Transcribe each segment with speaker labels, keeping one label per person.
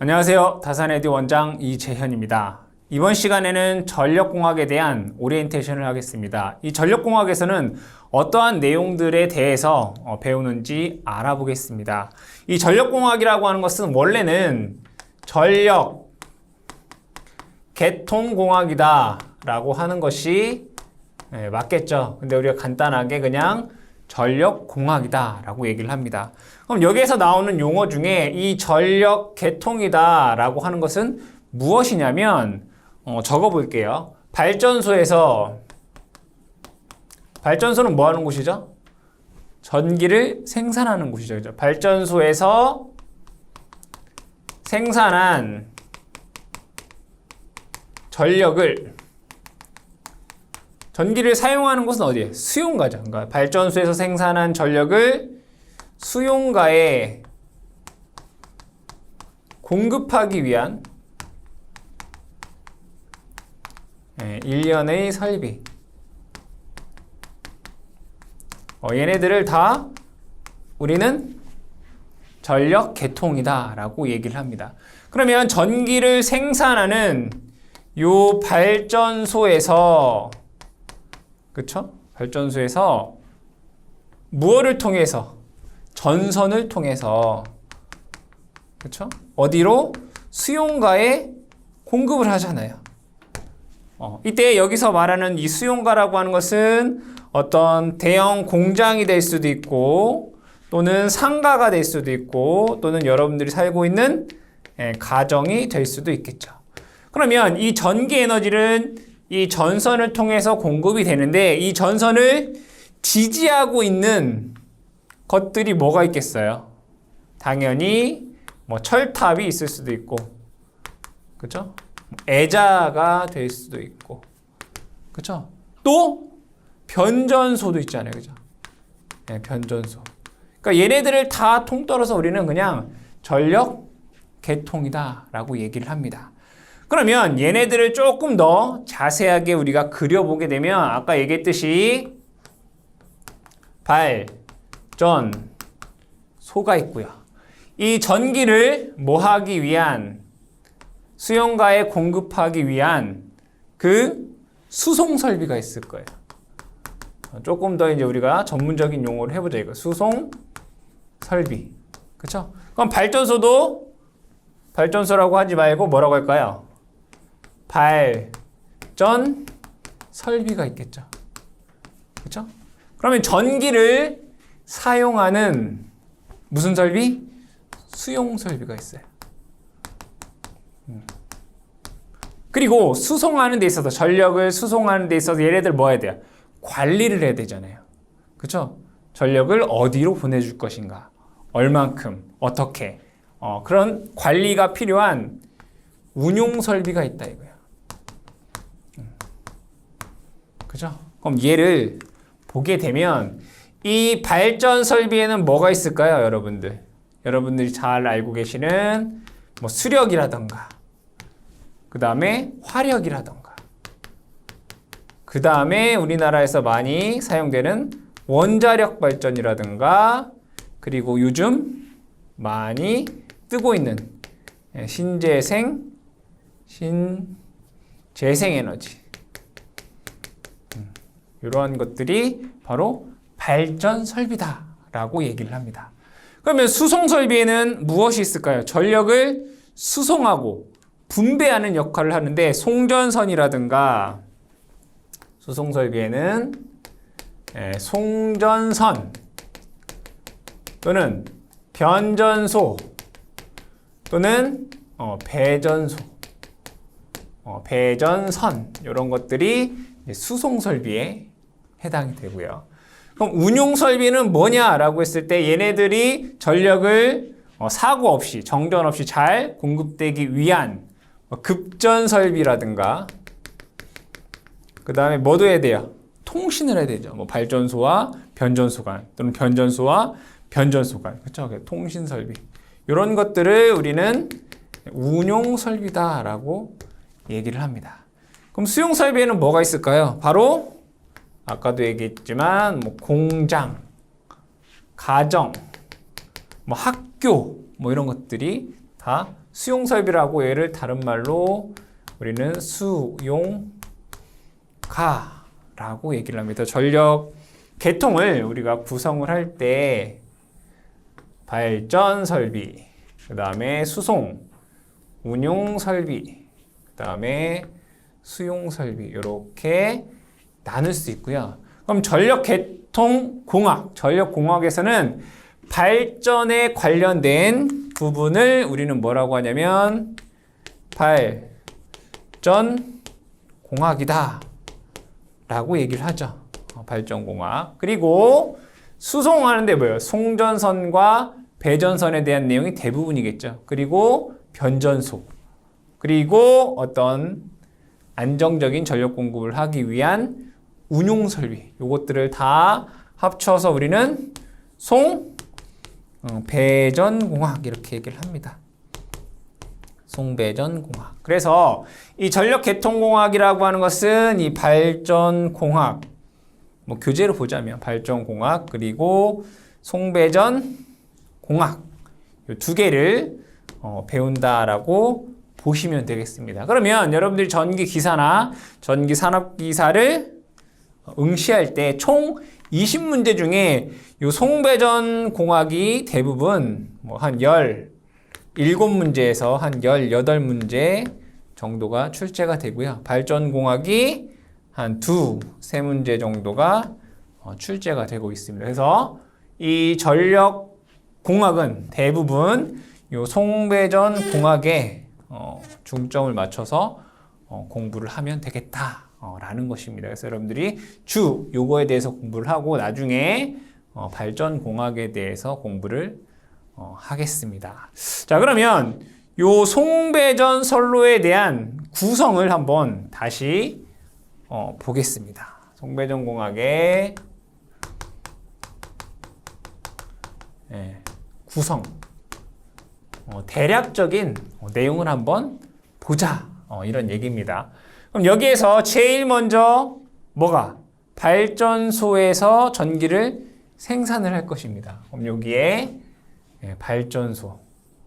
Speaker 1: 안녕하세요. 다산에듀 원장 이재현입니다. 이번 시간에는 전력공학에 대한 오리엔테이션을 하겠습니다. 이 전력공학에서는 어떠한 내용들에 대해서 배우는지 알아보겠습니다. 이 전력공학이라고 하는 것은 원래는 전력 계통공학이다 라고 하는 것이 맞겠죠. 근데 우리가 간단하게 그냥 전력공학이다 라고 얘기를 합니다. 그럼 여기에서 나오는 용어 중에 이 전력 계통이다 라고 하는 것은 무엇이냐면 적어 볼게요. 발전소는 뭐 하는 곳이죠? 전기를 생산하는 곳이죠. 그죠? 발전소에서 생산한 전기를 사용하는 곳은 어디에? 수용가죠. 그러니까 발전소에서 생산한 전력을 수용가에 공급하기 위한 일련의 설비. 얘네들을 다 우리는 전력 계통이다 라고 얘기를 합니다. 그러면 전기를 생산하는 요 발전소에서, 그쵸? 발전소에서 무엇을 통해서? 전선을 통해서, 그쵸? 어디로? 수용가에 공급을 하잖아요. 이때 여기서 말하는 이 수용가라고 하는 것은 어떤 대형 공장이 될 수도 있고, 또는 상가가 될 수도 있고, 또는 여러분들이 살고 있는 가정이 될 수도 있겠죠. 그러면 이 전기 에너지는 이 전선을 통해서 공급이 되는데, 이 전선을 지지하고 있는 것들이 뭐가 있겠어요? 당연히 뭐 철탑이 있을 수도 있고, 그쵸? 애자가 될 수도 있고, 그쵸? 또 변전소도 있잖아요, 그죠? 변전소. 그러니까 얘네들을 다 통틀어서 우리는 그냥 전력 계통이다라고 얘기를 합니다. 그러면 얘네들을 조금 더 자세하게 우리가 그려보게 되면 아까 얘기했듯이 발전소가 있고요. 이 전기를 뭐 하기 위한, 수용가에 공급하기 위한 그 수송 설비가 있을 거예요. 조금 더 이제 우리가 전문적인 용어를 해보자 이거. 수송 설비. 그쵸? 그럼 발전소도 발전소라고 하지 말고 뭐라고 할까요? 발전 설비가 있겠죠. 그쵸? 그러면 전기를 사용하는 무슨 설비? 수용 설비가 있어요. 그리고 수송하는 데 있어서, 전력을 수송하는 데 있어서 얘네들 뭐 해야 돼요? 관리를 해야 되잖아요. 그쵸? 전력을 어디로 보내줄 것인가? 얼만큼? 어떻게? 그런 관리가 필요한 운용 설비가 있다 이거예요. 그죠? 그럼 얘를 보게 되면 이 발전 설비에는 뭐가 있을까요, 여러분들? 여러분들이 잘 알고 계시는 뭐 수력이라던가, 그 다음에 화력이라던가, 그 다음에 우리나라에서 많이 사용되는 원자력 발전이라든가, 그리고 요즘 많이 뜨고 있는 신재생 에너지, 이러한 것들이 바로 발전 설비다라고 얘기를 합니다. 그러면 수송 설비에는 무엇이 있을까요? 전력을 수송하고 분배하는 역할을 하는데, 송전선이라든가, 수송 설비에는 송전선 또는 변전소 또는 배전소, 배전선, 이런 것들이 수송 설비에 해당이 되고요. 그럼 운용 설비는 뭐냐라고 했을 때 얘네들이 전력을 사고 없이, 정전 없이 잘 공급되기 위한 급전 설비라든가, 그 다음에 뭐도 해야 돼요? 통신을 해야 되죠. 뭐 발전소와 변전소 간, 또는 변전소와 변전소 간, 그렇죠? 통신 설비. 이런 것들을 우리는 운용 설비다라고 얘기를 합니다. 그럼 수용 설비에는 뭐가 있을까요? 바로 아까도 얘기했지만 뭐 공장, 가정, 뭐 학교, 뭐 이런 것들이 다 수용 설비라고 얘를 다른 말로 우리는 수용가라고 얘기를 합니다. 전력 계통을 우리가 구성을 할 때 발전 설비, 그 다음에 수송, 운용 설비, 그 다음에 수용 설비 이렇게 나눌 수 있고요. 그럼 전력 계통 공학, 전력 공학에서는 발전에 관련된 부분을 우리는 뭐라고 하냐면 발전 공학이다 라고 얘기를 하죠. 발전 공학. 그리고 수송하는데 뭐예요? 송전선과 배전선에 대한 내용이 대부분이겠죠. 그리고 변전소, 그리고 어떤 안정적인 전력 공급을 하기 위한 운용 설비, 요것들을 다 합쳐서 우리는 배전공학 이렇게 얘기를 합니다. 송배전공학. 그래서 이 전력계통공학이라고 하는 것은 이 발전공학, 뭐 교재로 보자면 발전공학 그리고 송배전공학 이 두 개를 배운다라고 보시면 되겠습니다. 그러면 여러분들이 전기기사나 전기산업기사를 응시할 때 총 20문제 중에 이 송배전공학이 대부분 뭐 한 17문제에서 한 18문제 정도가 출제가 되고요. 발전공학이 한 2-3문제 정도가 출제가 되고 있습니다. 그래서 이 전력공학은 대부분 이 송배전공학에 중점을 맞춰서 공부를 하면 되겠다라는 것입니다. 그래서 여러분들이 요거에 대해서 공부를 하고 나중에 발전공학에 대해서 공부를 하겠습니다. 자, 그러면 요 송배전 선로에 대한 구성을 한번 다시 보겠습니다. 송배전 공학의 구성, 대략적인 내용을 한번 보자, 이런 얘기입니다. 그럼 여기에서 제일 먼저 뭐가? 발전소에서 전기를 생산을 할 것입니다. 그럼 여기에 발전소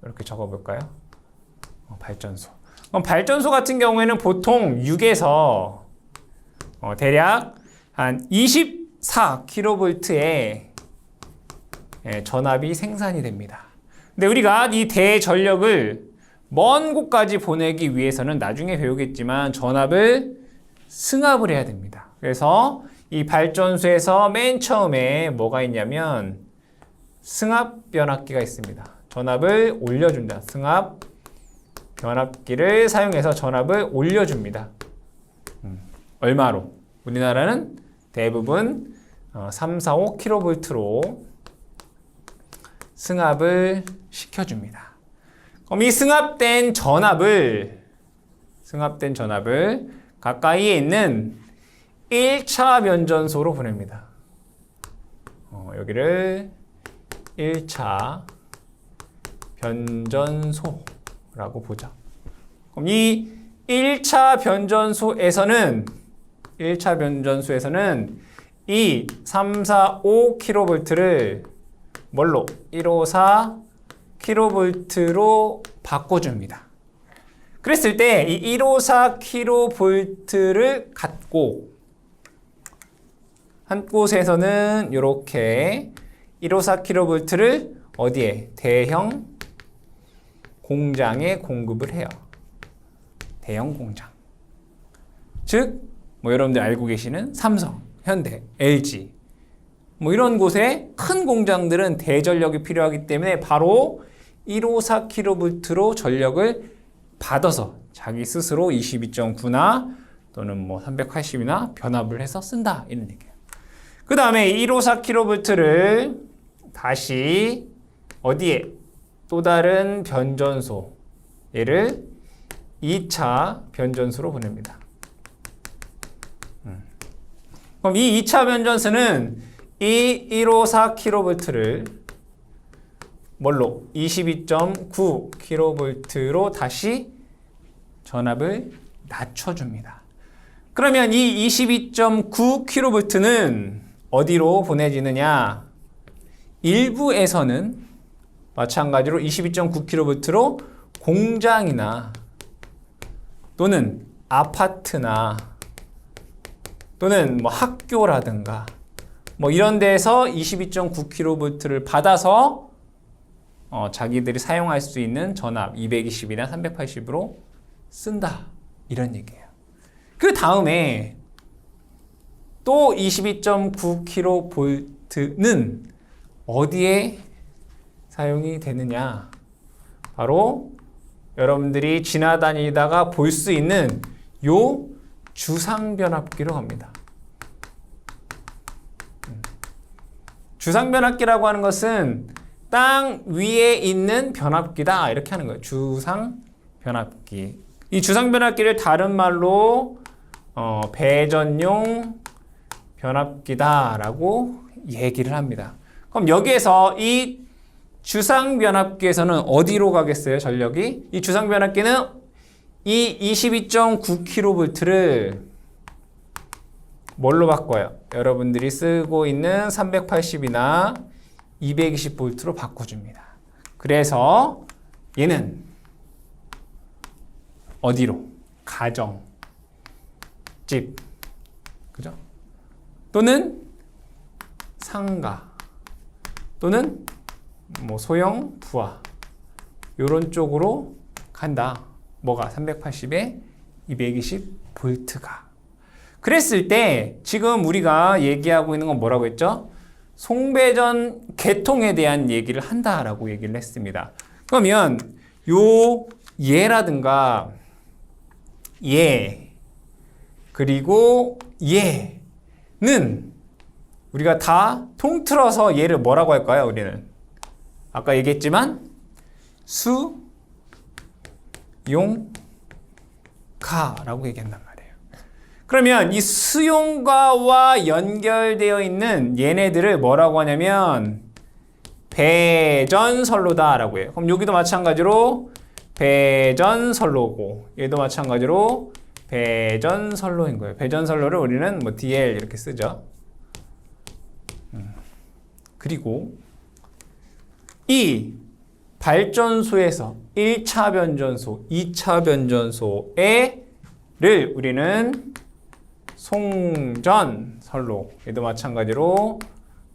Speaker 1: 이렇게 적어볼까요? 발전소. 그럼 발전소 같은 경우에는 보통 6에서 대략 한 24kV의 전압이 생산이 됩니다. 근데 우리가 이 대전력을 먼 곳까지 보내기 위해서는 나중에 배우겠지만 전압을 승합을 해야 됩니다. 그래서 이 발전소에서 맨 처음에 뭐가 있냐면 승합 변압기가 있습니다. 전압을 올려준다. 승합 변압기를 사용해서 전압을 올려줍니다. 얼마로? 우리나라는 대부분 345kV로 승합을 시켜줍니다. 그럼 이 승합된 전압을 가까이에 있는 1차 변전소로 보냅니다. 여기를 1차 변전소라고 보죠. 그럼 이 1차 변전소에서는 이 345kV를 뭘로? 154kV로 바꿔줍니다. 그랬을 때 이 154kV를 갖고 한 곳에서는 이렇게 154kV를 어디에? 대형 공장에 공급을 해요. 대형 공장. 즉, 뭐 여러분들 알고 계시는 삼성, 현대, LG 뭐 이런 곳에 큰 공장들은 대전력이 필요하기 때문에 바로 154kV로 전력을 받아서 자기 스스로 22.9나 또는 뭐 380이나 변압을 해서 쓴다 이런 얘기예요. 그 다음에 154kV를 다시 어디에? 또 다른 변전소, 얘를 2차 변전소로 보냅니다. 그럼 이 2차 변전소는 이 154kV를 뭘로? 22.9kV로 다시 전압을 낮춰줍니다. 그러면 이 22.9kV는 어디로 보내지느냐? 일부에서는 마찬가지로 22.9kV로 공장이나 또는 아파트나 또는 뭐 학교라든가 뭐 이런 데서 22.9kV를 받아서 자기들이 사용할 수 있는 전압 220이나 380으로 쓴다. 이런 얘기예요. 그 다음에 또 22.9kV는 어디에 사용이 되느냐? 바로 여러분들이 지나다니다가 볼 수 있는 요 주상변압기로 갑니다. 주상변압기라고 하는 것은 땅 위에 있는 변압기다 이렇게 하는 거예요. 주상변압기. 이 주상변압기를 다른 말로 배전용 변압기다라고 얘기를 합니다. 그럼 여기에서 이 주상변압기에서는 어디로 가겠어요? 전력이? 이 주상변압기는 이 22.9kV를 뭘로 바꿔요? 여러분들이 쓰고 있는 380이나 220V로 바꿔줍니다. 그래서 얘는 어디로? 가정, 집, 그죠? 또는 상가, 또는 뭐 소형 부하 이런 쪽으로 간다. 뭐가? 380에 220V가. 그랬을 때 지금 우리가 얘기하고 있는 건 뭐라고 했죠? 송배전 계통에 대한 얘기를 한다라고 얘기를 했습니다. 그러면 요 얘라든가 얘 그리고 얘는 우리가 다 통틀어서 얘를 뭐라고 할까요? 우리는 아까 얘기했지만 수용가라고 얘기한단 말이에요. 그러면 이 수용가와 연결되어 있는 얘네들을 뭐라고 하냐면 배전선로다라고 해요. 그럼 여기도 마찬가지로 배전선로고 얘도 마찬가지로 배전선로인 거예요. 배전선로를 우리는 뭐 DL 이렇게 쓰죠. 그리고 이 발전소에서 1차 변전소, 2차 변전소를 우리는 송전선로, 얘도 마찬가지로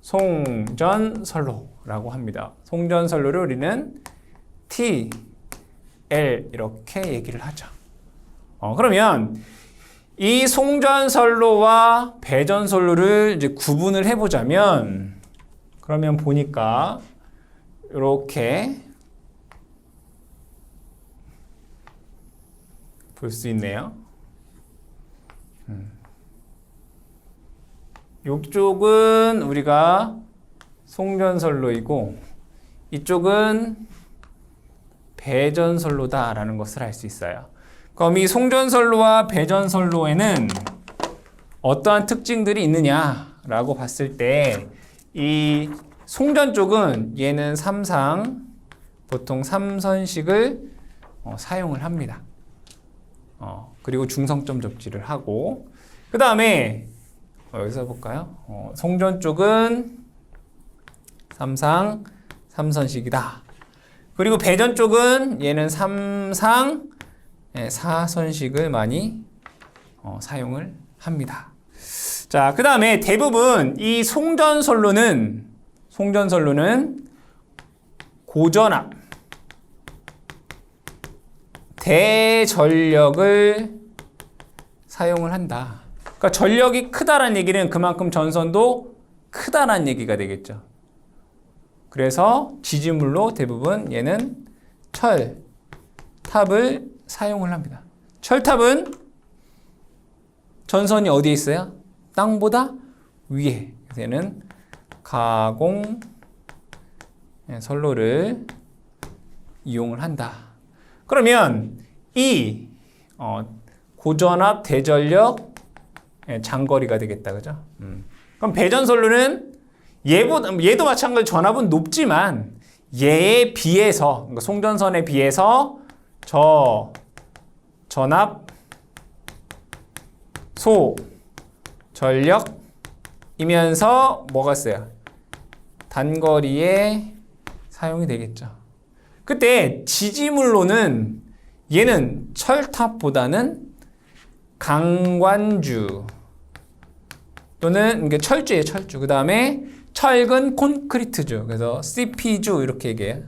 Speaker 1: 송전선로라고 합니다. 송전선로를 우리는 TL 이렇게 얘기를 하죠. 그러면 이 송전선로와 배전선로를 이제 구분을 해보자면, 그러면 보니까 이렇게 볼 수 있네요. 이쪽은 우리가 송전선로이고 이쪽은 배전선로다라는 것을 알 수 있어요. 그럼 이 송전선로와 배전선로에는 어떠한 특징들이 있느냐라고 봤을 때 이 송전 쪽은 얘는 보통 3선식을 사용을 합니다. 그리고 중성점 접지를 하고, 그 다음에 여기서 볼까요? 송전 쪽은 3선식이다. 그리고 배전 쪽은 얘는 4선식을 많이 사용을 합니다. 자, 그 다음에 대부분 이 송전선로는 고전압, 대전력을 사용을 한다. 그러니까 전력이 크다라는 얘기는 그만큼 전선도 크다라는 얘기가 되겠죠. 그래서 지지물로 대부분 얘는 철탑을 사용을 합니다. 철탑은 전선이 어디에 있어요? 땅보다 위에. 그래서 얘는 가공 선로를 이용을 한다. 그러면 이 고전압 대전력 장거리가 되겠다, 그죠? 그럼 배전선로는 얘도 마찬가지로 전압은 높지만 얘에 비해서, 그러니까 송전선에 비해서 저 전압 소 전력이면서 뭐가 있어요? 단거리에 사용이 되겠죠. 그때 지지물로는 얘는 철탑보다는 강관주 또는 이게 철주예요, 철주. 그 다음에 철근 콘크리트주. 그래서 CP주 이렇게 얘기해요.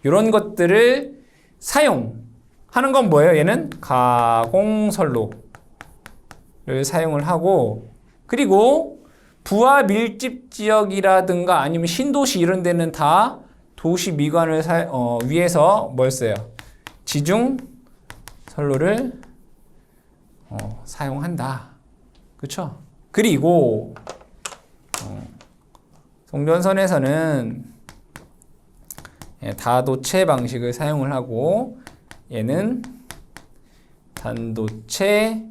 Speaker 1: 이런 것들을 사용하는 건 뭐예요? 얘는 가공선로를 사용을 하고, 그리고 부하 밀집 지역이라든가 아니면 신도시 이런 데는 다 도시 미관을 위해서 뭐였어요? 지중 선로를 사용한다. 그쵸? 그리고 송전선에서는 다도체 방식을 사용을 하고 얘는 단도체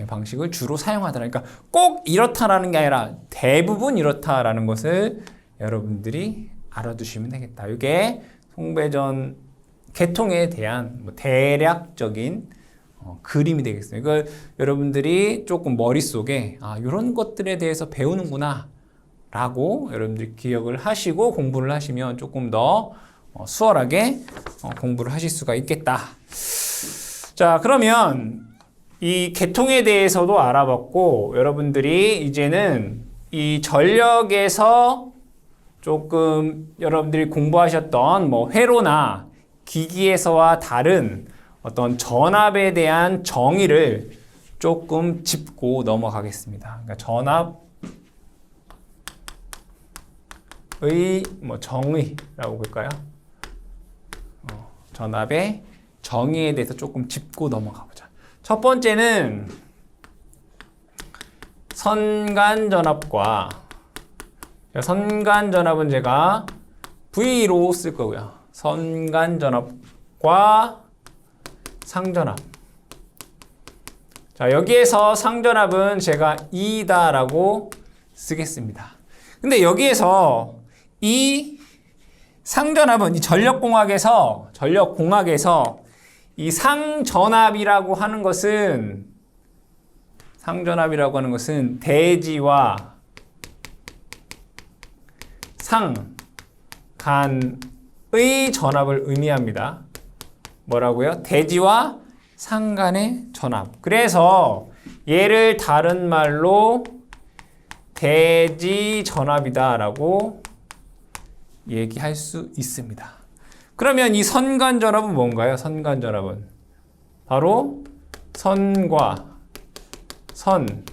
Speaker 1: 방식을 주로 사용하더라. 그러니까 꼭 이렇다라는 게 아니라 대부분 이렇다라는 것을 여러분들이 알아두시면 되겠다. 이게 송배전 계통에 대한 대략적인 그림이 되겠습니다. 이걸 여러분들이 조금 머릿속에 이런 것들에 대해서 배우는구나 라고 여러분들이 기억을 하시고 공부를 하시면 조금 더 수월하게 공부를 하실 수가 있겠다. 자, 그러면 이 계통에 대해서도 알아봤고, 여러분들이 이제는 이 전력에서 조금 여러분들이 공부하셨던 뭐 회로나 기기에서와 다른 어떤 전압에 대한 정의를 조금 짚고 넘어가겠습니다. 그러니까 전압의 뭐 정의라고 볼까요? 전압의 정의에 대해서 조금 짚고 넘어가 보자. 첫 번째는 선간전압과, 선간전압은 제가 V로 쓸 거고요. 선간전압과 상전압. 자, 여기에서 상전압은 제가 E다라고 쓰겠습니다. 근데 여기에서 이 상전압은 이 전력공학에서 이 상전압이라고 하는 것은 대지와 상간의 전압을 의미합니다. 뭐라고요? 대지와 상간의 전압. 그래서 얘를 다른 말로 대지 전압이다라고 얘기할 수 있습니다. 그러면 이 선간전압은 뭔가요? 선간전압은 바로 선과 선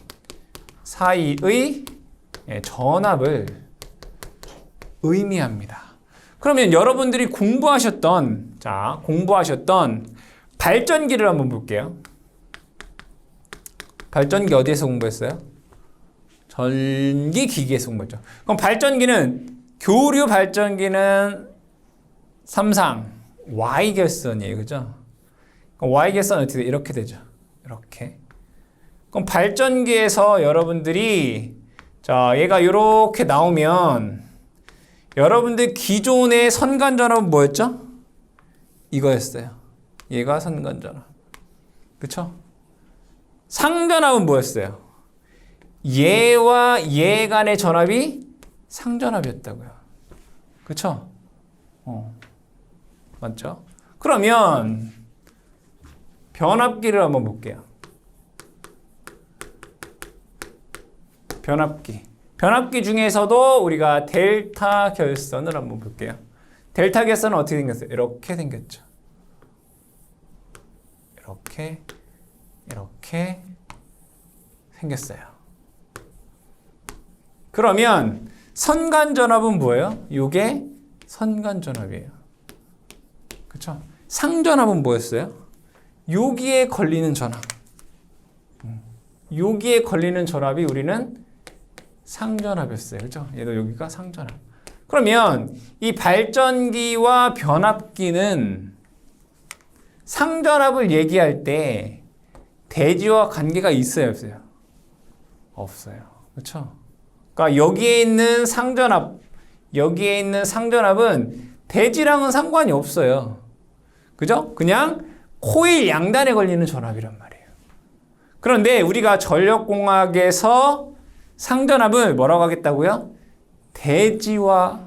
Speaker 1: 사이의 전압을 의미합니다. 그러면 여러분들이 공부하셨던 발전기를 한번 볼게요. 발전기 어디에서 공부했어요? 전기기기에서 공부했죠. 그럼 발전기는 교류 발전기는 삼상 Y결선이에요. 그죠? 그럼 Y결선은 어떻게 돼? 이렇게 되죠. 이렇게. 그럼 발전기에서 여러분들이 얘가 이렇게 나오면 여러분들 기존의 선간전압은 뭐였죠? 이거였어요. 얘가 선간전압. 그쵸? 상전압은 뭐였어요? 얘와 얘 간의 전압이 상전압이었다고요. 그쵸? 맞죠? 그러면 변압기를 한번 볼게요. 변압기 중에서도 우리가 델타 결선을 한번 볼게요. 델타 결선은 어떻게 생겼어요? 이렇게 생겼죠. 이렇게 생겼어요. 그러면 선간전압은 뭐예요? 이게 선간전압이에요. 그렇죠? 상전압은 뭐였어요? 여기에 걸리는 전압. 여기에 걸리는 전압이 우리는 상전압이었어요. 그렇죠? 얘도 여기가 상전압. 그러면 이 발전기와 변압기는 상전압을 얘기할 때 대지와 관계가 있어요, 없어요? 없어요. 그렇죠? 그러니까 여기에 있는 상전압은 대지랑은 상관이 없어요. 그죠? 그냥 코일 양단에 걸리는 전압이란 말이에요. 그런데 우리가 전력공학에서 상전압을 뭐라고 하겠다고요? 대지와의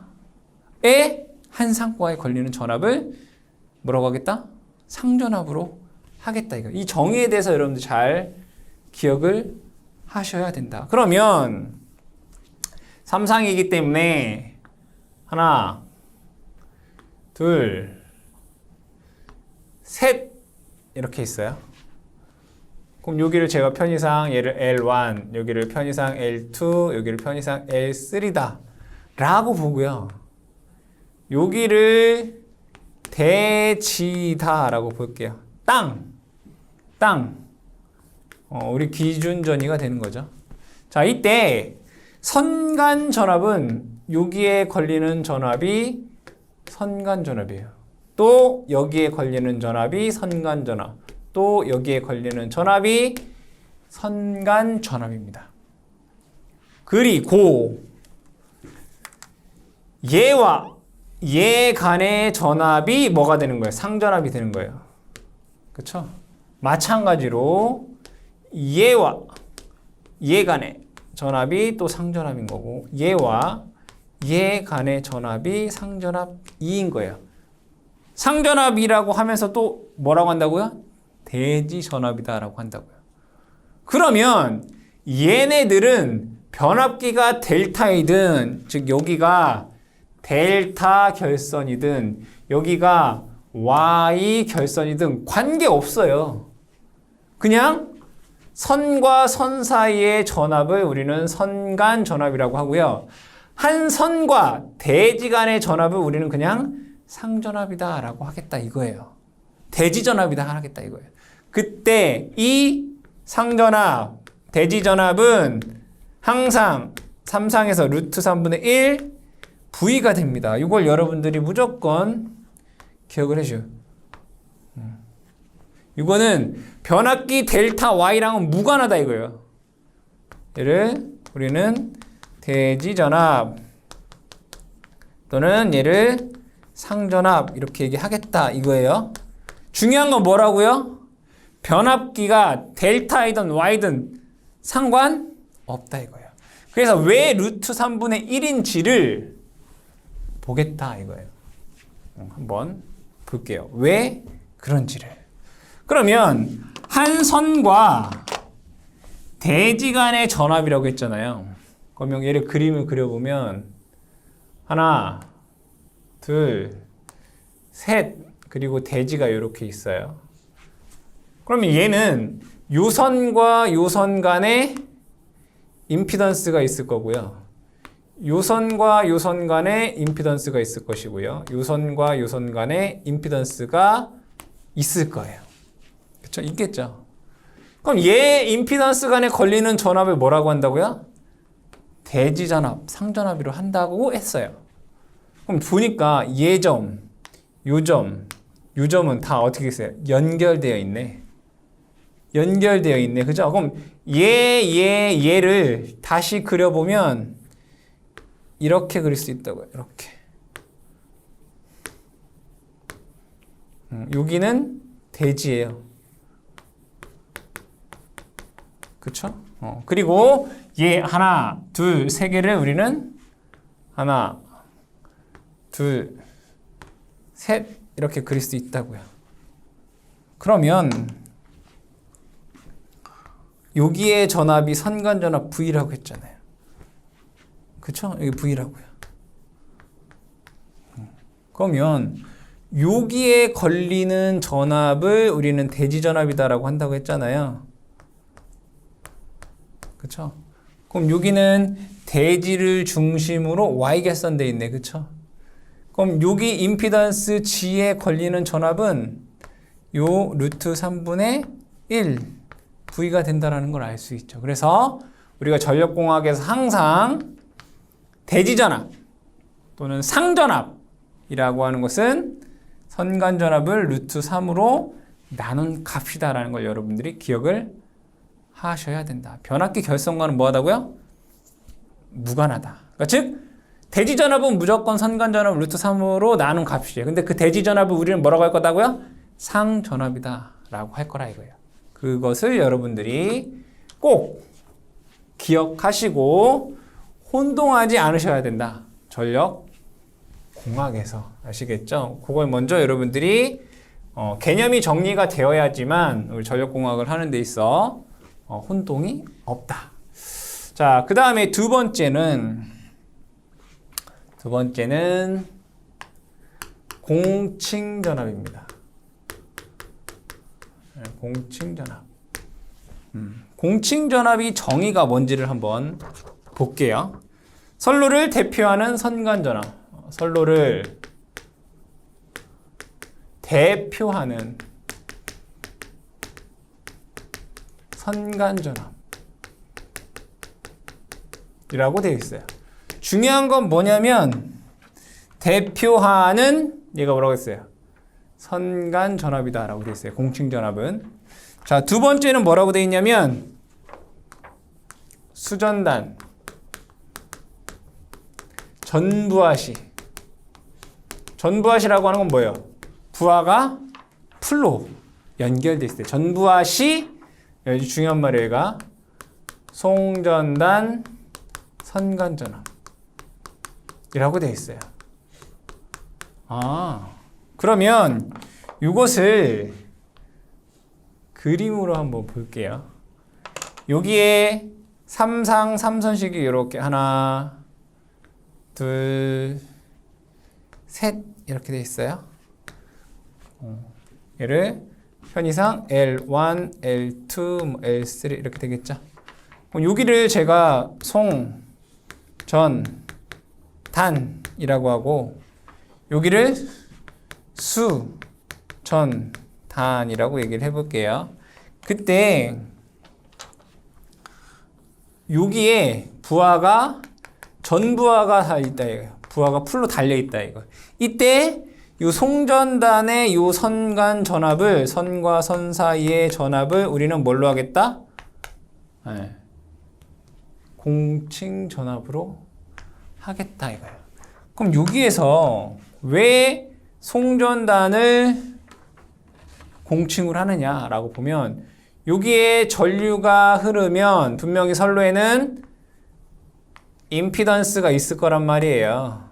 Speaker 1: 한 상과에 걸리는 전압을 뭐라고 하겠다? 상전압으로 하겠다 이거. 이 정의에 대해서 여러분들 잘 기억을 하셔야 된다. 그러면 3상이기 때문에 하나, 둘, 셋 이렇게 있어요. 그럼 여기를 제가 편의상 얘를 L1, 여기를 편의상 L2, 여기를 편의상 L3다 라고 보고요. 여기를 대지다 라고 볼게요. 땅. 우리 기준 전위가 되는 거죠. 자, 이때 선간전압은 여기에 걸리는 전압이 선간전압이에요. 또 여기에 걸리는 전압이 선간전압. 또 여기에 걸리는 전압이 선간전압입니다. 그리고 얘와 얘 간의 전압이 뭐가 되는 거예요? 상전압이 되는 거예요. 그렇죠? 마찬가지로 얘와 얘 간의 전압이 또 상전압인 거고 얘와 얘 간의 전압이 상전압 2인 거예요. 상전압이라고 하면서 또 뭐라고 한다고요? 대지전압이다 라고 한다고요. 그러면 얘네들은 변압기가 델타이든, 즉 여기가 델타 결선이든 여기가 Y 결선이든 관계없어요. 그냥 선과 선 사이의 전압을 우리는 선간 전압이라고 하고요. 한 선과 대지 간의 전압을 우리는 그냥 상전압이다 라고 하겠다 이거예요. 대지전압이다 하겠다 이거예요. 그때 이 상전압, 대지전압은 항상 3상에서 루트 3분의 1 V가 됩니다. 이걸 여러분들이 무조건 기억을 해줘요. 이거는 변압기 델타 Y랑은 무관하다 이거예요. 얘를 우리는 대지전압 또는 얘를 상전압 이렇게 얘기하겠다 이거예요. 중요한 건 뭐라고요? 변압기가 델타이든 Y든 상관없다 이거예요. 그래서 왜 루트 3분의 1인지를 보겠다 이거예요. 한번 볼게요. 왜 그런지를. 그러면 한 선과 대지 간의 전압이라고 했잖아요. 그러면 얘를 그림을 그려보면 하나, 둘, 셋 그리고 대지가 이렇게 있어요. 그러면 얘는 요 선과 요 선 간에 임피던스가 있을 거고요. 요 선과 요 선 간에 임피던스가 있을 것이고요. 요 선과 요 선 간에 임피던스가 있을 거예요. 그렇죠? 있겠죠. 그럼 얘 임피던스 간에 걸리는 전압을 뭐라고 한다고요? 대지전압, 상전압으로 한다고 했어요. 그럼 보니까 얘 점, 요 점, 요 점은 다 어떻게 있어요? 연결되어 있네. 연결되어 있네. 그죠? 그럼 얘를 다시 그려보면 이렇게 그릴 수 있다고요. 이렇게. 여기는 대지예요. 그쵸? 그리고 얘 하나, 둘, 세 개를 우리는 하나, 둘, 셋 이렇게 그릴 수 있다고요. 그러면 여기에 전압이 선간전압 V라고 했잖아요. 그쵸? 여기 V라고요. 그러면 여기에 걸리는 전압을 우리는 대지전압이다라고 한다고 했잖아요. 그쵸? 그럼 여기는 대지를 중심으로 Y결선되어 있네. 그쵸? 그럼 여기 임피던스 G에 걸리는 전압은 요 루트 3분의 1 V가 된다는 걸 알 수 있죠. 그래서 우리가 전력공학에서 항상 대지전압 또는 상전압이라고 하는 것은 선간전압을 루트 3으로 나눈 값이다라는 걸 여러분들이 기억을 하셔야 된다. 변압기 결선과는 뭐하다고요? 무관하다. 그러니까 즉 대지전압은 무조건 선간전압 루트 3으로 나눈 값이에요. 근데 그 대지전압을 우리는 뭐라고 할 거다고요? 상전압이다 라고 할 거라 이거예요. 그것을 여러분들이 꼭 기억하시고 혼동하지 않으셔야 된다. 전력 공학에서 아시겠죠? 그걸 먼저 여러분들이 개념이 정리가 되어야지만 우리 전력공학을 하는 데 있어 혼동이 없다. 자, 그 다음에 두 번째는 공칭전압입니다. 공칭전압. 공칭전압이 정의가 뭔지를 한번 볼게요. 선로를 대표하는 선간전압. 선로를 대표하는 선간전압 이라고 되어 있어요. 중요한 건 뭐냐면 대표하는 얘가 뭐라고 했어요? 선간전압이다 라고 되어 있어요. 공칭전압은. 자, 두 번째는 뭐라고 되어 있냐면 수전단 전부하시. 전부하시라고 하는 건 뭐예요? 부하가 풀로 연결되어 있을 때 전부하시, 여기 중요한 말이에요. 얘가 송전단 선간전압 이라고 되어 있어요. 그러면 이것을 그림으로 한번 볼게요. 여기에 삼상 삼선식이 이렇게 하나, 둘, 셋 이렇게 되어 있어요. 얘를 편의상 L1, L2, L3 이렇게 되겠죠. 여기를 제가 송, 전, 단이라고 하고 여기를 수, 전, 단이라고 얘기를 해볼게요. 그때 여기에 부하가 전부하가 다 있다 이거예요. 부하가 풀로 달려 있다 이거. 이때 이 송전단의 이 선간 전압을, 선과 선 사이의 전압을 우리는 뭘로 하겠다? 네. 공칭 전압으로 하겠다 이거예요. 그럼 여기에서 왜 송전단을 공칭으로 하느냐라고 보면 여기에 전류가 흐르면 분명히 선로에는 임피던스가 있을 거란 말이에요.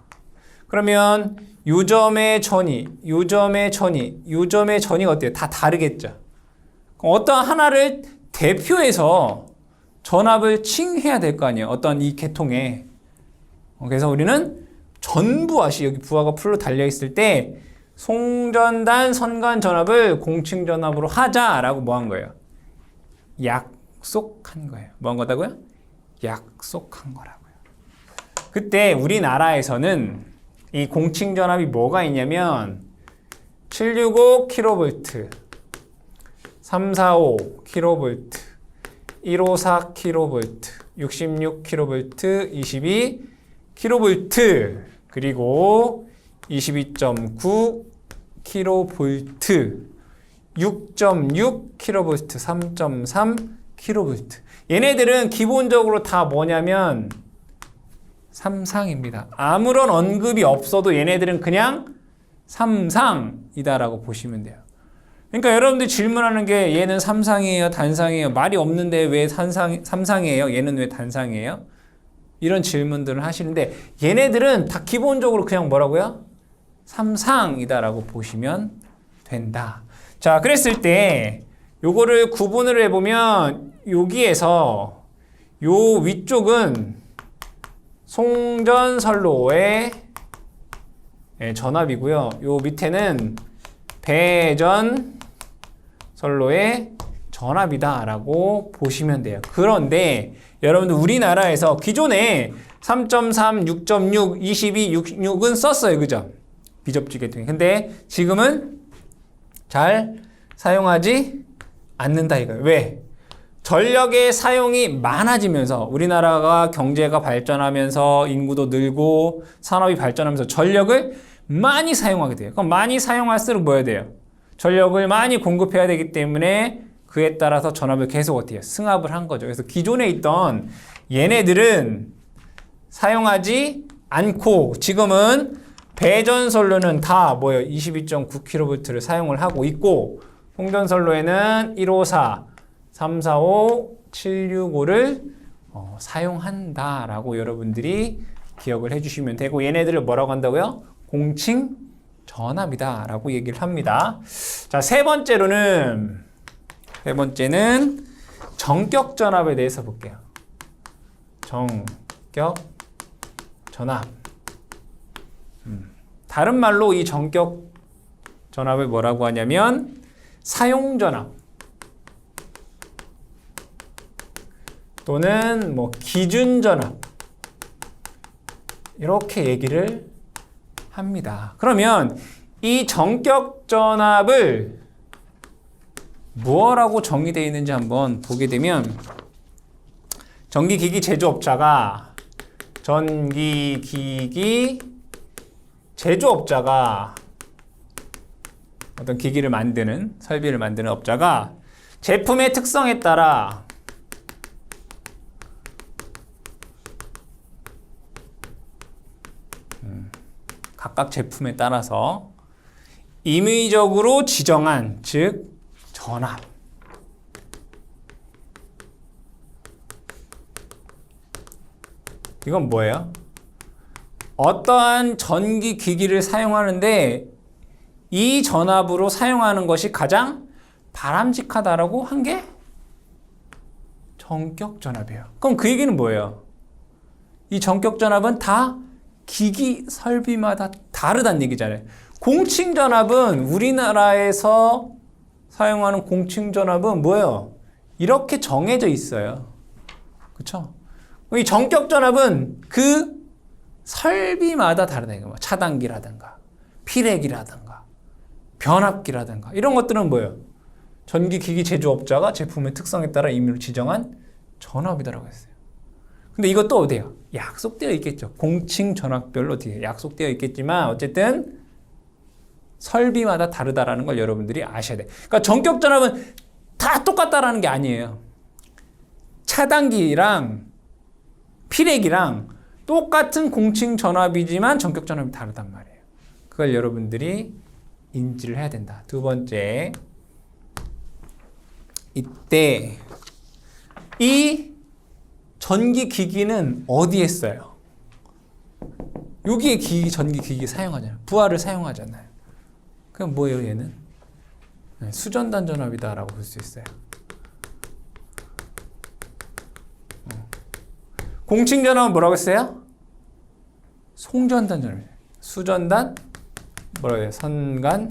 Speaker 1: 그러면 요점의 전이, 요점의 전이, 요점의 전이가 어때요? 다 다르겠죠. 그럼 어떤 하나를 대표해서 전압을 칭해야 될 거 아니에요. 어떤 이 계통에. 그래서 우리는 전부하시, 여기 부하가 풀로 달려있을 때 송전단 선간 전압을 공칭 전압으로 하자라고 뭐 한 거예요? 약속한 거예요. 뭐 한 거다고요? 약속한 거라고요. 그때 우리나라에서는 이 공칭 전압이 뭐가 있냐면 765kV, 345 kV, 154 kV, 66 kV, 22 kV, 그리고 22.9 kV, 6.6 kV, 3.3 kV. 얘네들은 기본적으로 다 뭐냐면 삼상입니다. 아무런 언급이 없어도 얘네들은 그냥 삼상이다라고 보시면 돼요. 그러니까 여러분들이 질문하는 게 얘는 삼상이에요, 단상이에요. 말이 없는데 왜 삼상이에요? 얘는 왜 단상이에요? 이런 질문들을 하시는데 얘네들은 다 기본적으로 그냥 뭐라고요? 삼상이다라고 보시면 된다. 자, 그랬을 때 요거를 구분을 해보면 여기에서 요 위쪽은 송전선로의 전압이고요. 요 밑에는 배전선로의 전압이다라고 보시면 돼요. 그런데 여러분들 우리나라에서 기존에 3.3, 6.6, 22, 66은 썼어요. 그죠? 비접지 계통이. 근데 지금은 잘 사용하지 않는다 이거예요. 왜? 전력의 사용이 많아지면서 우리나라가 경제가 발전하면서 인구도 늘고 산업이 발전하면서 전력을 많이 사용하게 돼요. 그럼 많이 사용할수록 뭐 해야 돼요? 전력을 많이 공급해야 되기 때문에 그에 따라서 전압을 계속 어떻게 해요? 승합을 한 거죠. 그래서 기존에 있던 얘네들은 사용하지 않고 지금은 배전선로는 다 뭐예요? 22.9kV를 사용을 하고 있고 송전선로에는 154, 345, 765를 사용한다라고 여러분들이 기억을 해주시면 되고 얘네들을 뭐라고 한다고요? 공칭 전압이다라고 얘기를 합니다. 자, 세 번째는 정격 전압에 대해서 볼게요. 정격 전압. 다른 말로 이 정격 전압을 뭐라고 하냐면 사용 전압 또는 뭐 기준 전압 이렇게 얘기를 합니다. 그러면 이 정격 전압을 뭐라고 정의되어 있는지 한번 보게 되면 전기기기 제조업자가 어떤 기기를 만드는 설비를 만드는 업자가 제품의 특성에 따라 각각 제품에 따라서 임의적으로 지정한 즉 전압 이건 뭐예요? 어떠한 전기 기기를 사용하는데 이 전압으로 사용하는 것이 가장 바람직하다라고 한 게 정격 전압이에요. 그럼 그 얘기는 뭐예요? 이 정격 전압은 다 기기 설비마다 다르다는 얘기잖아요. 공칭 전압은 우리나라에서 사용하는 공칭 전압은 뭐예요? 이렇게 정해져 있어요. 그렇죠? 이 정격 전압은 그 설비마다 다르다 이거. 차단기라든가 피레기라든가 변압기라든가 이런 것들은 뭐예요? 전기기기 제조업자가 제품의 특성에 따라 임의로 지정한 전압이다라고 했어요. 근데 이것도 어디에요? 약속되어 있겠죠. 공칭 전압별로 어떻게 약속되어 있겠지만 어쨌든 설비마다 다르다라는 걸 여러분들이 아셔야 돼요. 그러니까 정격 전압은 다 똑같다라는 게 아니에요. 차단기랑 피레기랑 똑같은 공칭 전압이지만 정격 전압이 다르단 말이에요. 그걸 여러분들이 인지를 해야 된다. 두 번째, 이때 이 전기기기는 어디에 써요? 여기에 전기기기 사용하잖아요. 부하를 사용하잖아요. 그럼 뭐예요 얘는? 수전단 전압이다라고 볼 수 있어요. 공칭 전압은 뭐라고 했어요? 송전단 전압이에요. 수전단 뭐라고 해요? 선간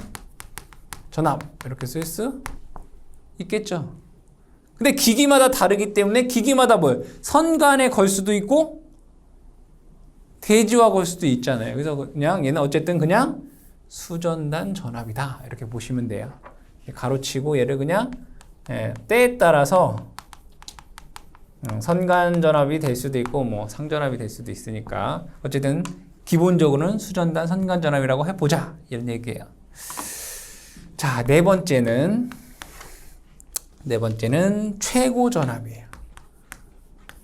Speaker 1: 전압 이렇게 쓸 수 있겠죠. 근데 기기마다 다르기 때문에 기기마다 뭐예요? 선간에 걸 수도 있고 대지와 걸 수도 있잖아요. 그래서 그냥 얘는 어쨌든 그냥 수전단 전압이다 이렇게 보시면 돼요. 가로치고 얘를 그냥 때에 따라서 선간 전압이 될 수도 있고 뭐 상전압이 될 수도 있으니까 어쨌든 기본적으로는 수전단 선간 전압이라고 해보자 이런 얘기예요. 자, 네 번째는 최고 전압이에요.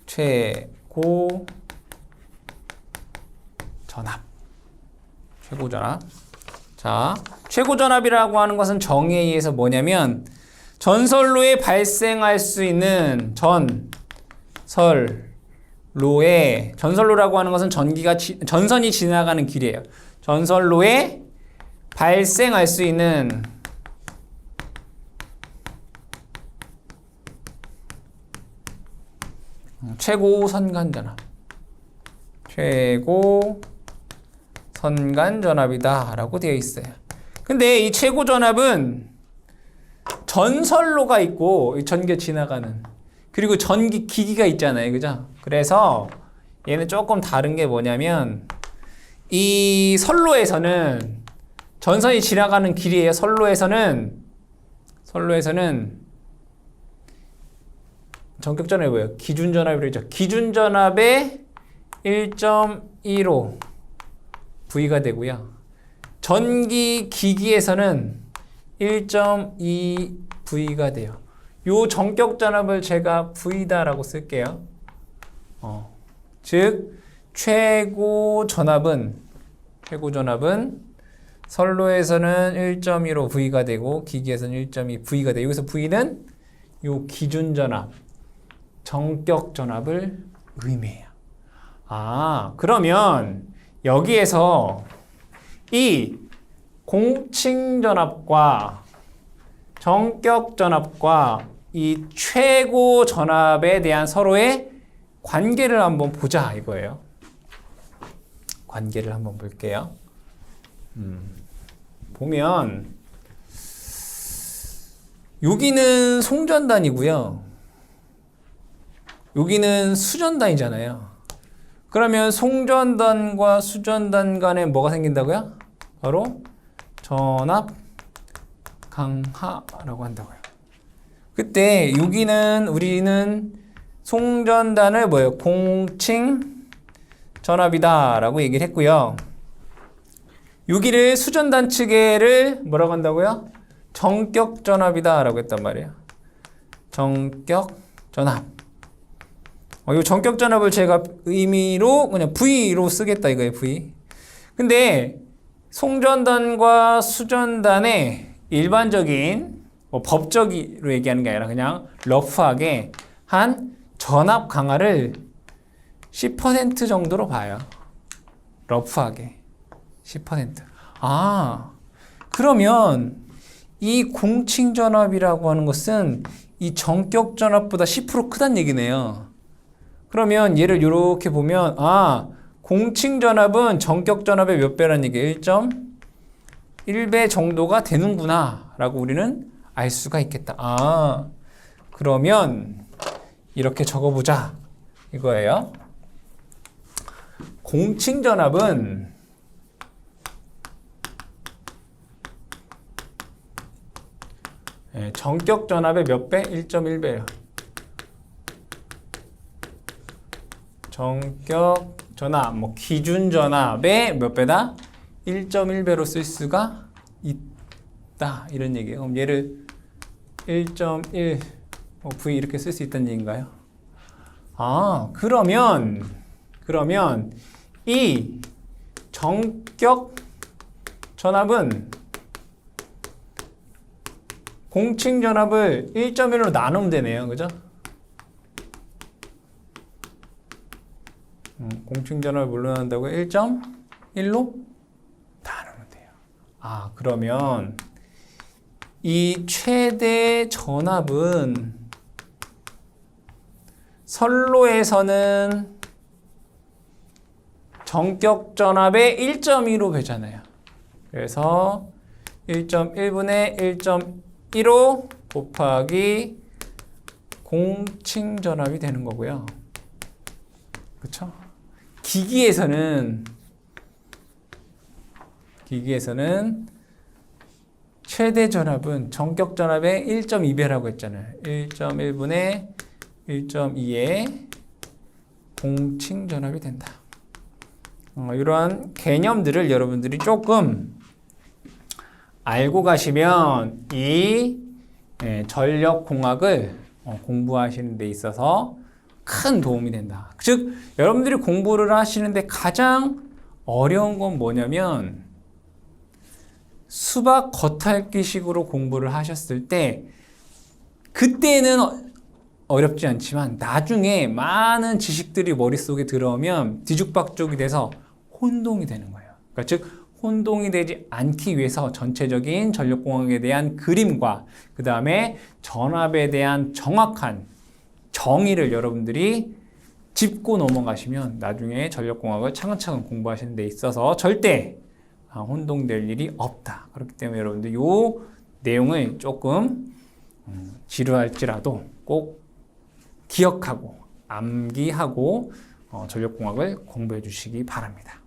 Speaker 1: 최고 전압. 자, 최고 전압이라고 하는 것은 정의에 의해서 뭐냐면 전선로에 발생할 수 있는 전선로라고 하는 것은 전선이 지나가는 길이에요. 전선로에 발생할 수 있는 최고 선간 전압. 최고 선간 전압이다 라고 되어 있어요. 근데 이 최고 전압은 전선로가 있고 전기가 지나가는 그리고 전기 기기가 있잖아요. 그죠? 그래서 얘는 조금 다른 게 뭐냐면 이 선로에서는 전선이 지나가는 길이에요. 선로에서는 전격 전압이 뭐예요? 기준 전압이라고 했죠. 기준 전압의 1.15 V가 되고요. 전기 기기에서는 1.2 V가 돼요. 요 정격 전압을 제가 V다라고 쓸게요. 즉 최고 전압은 선로에서는 1.15 V가 되고 기기에서는 1.2 V가 돼요. 여기서 V는 요 기준 전압, 정격 전압을 의미해요. 그러면 여기에서 이 공칭전압과 정격전압과 이 최고 전압에 대한 서로의 관계를 한번 보자 이거예요. 관계를 한번 볼게요. 보면 여기는 송전단이고요. 여기는 수전단이잖아요. 그러면 송전단과 수전단 간에 뭐가 생긴다고요? 바로 전압 강하라고 한다고요. 그때 여기는 우리는 송전단을 뭐예요? 공칭 전압이다 라고 얘기를 했고요. 여기를 수전단 측에를 뭐라고 한다고요? 정격 전압이다 라고 했단 말이에요. 정격 전압. 이 정격 전압을 제가 의미로 그냥 V로 쓰겠다 이거예요. V. 근데 송전단과 수전단의 일반적인 법적으로 얘기하는 게 아니라 그냥 러프하게 한 전압 강화를 10% 정도로 봐요. 러프하게 10%. 그러면 이 공칭 전압이라고 하는 것은 이 정격 전압보다 10% 크다는 얘기네요. 그러면 얘를 이렇게 보면 공칭 전압은 정격 전압의 몇 배라는 얘기예요? 1.1배 정도가 되는구나 라고 우리는 알 수가 있겠다. 그러면 이렇게 적어보자 이거예요. 공칭 전압은 정격 전압의 몇 배? 1.1배예요. 정격 전압, 기준 전압의 몇 배다? 1.1배로 쓸 수가 있다. 이런 얘기예요. 그럼 얘를 1.1 V 이렇게 쓸 수 있다는 얘기인가요? 그러면 이 정격 전압은 공칭 전압을 1.1로 나누면 되네요. 그죠? 공칭 전압을 뭘로 나눈다고요? 1.1로 나누면 돼요. 그러면 이 최대 전압은 선로에서는 정격 전압의 1.2로 되잖아요. 그래서 1.1분의 1.15 곱하기 공칭 전압이 되는 거고요. 그렇죠? 기기에서는 최대 전압은 정격 전압의 1.2배라고 했잖아요. 1.1분의 1.2의 공칭 전압이 된다. 이러한 개념들을 여러분들이 조금 알고 가시면 이 전력공학을 공부하시는 데 있어서 큰 도움이 된다. 즉 여러분들이 공부를 하시는데 가장 어려운 건 뭐냐면 수박 겉핥기식으로 공부를 하셨을 때 그때는 어렵지 않지만 나중에 많은 지식들이 머릿속에 들어오면 뒤죽박죽이 돼서 혼동이 되는 거예요. 그러니까 즉 혼동이 되지 않기 위해서 전체적인 전력공학에 대한 그림과 그 다음에 전압에 대한 정확한 정의를 여러분들이 짚고 넘어가시면 나중에 전력공학을 차근차근 공부하시는 데 있어서 절대 혼동될 일이 없다. 그렇기 때문에 여러분들 이 내용을 조금 지루할지라도 꼭 기억하고 암기하고 전력공학을 공부해 주시기 바랍니다.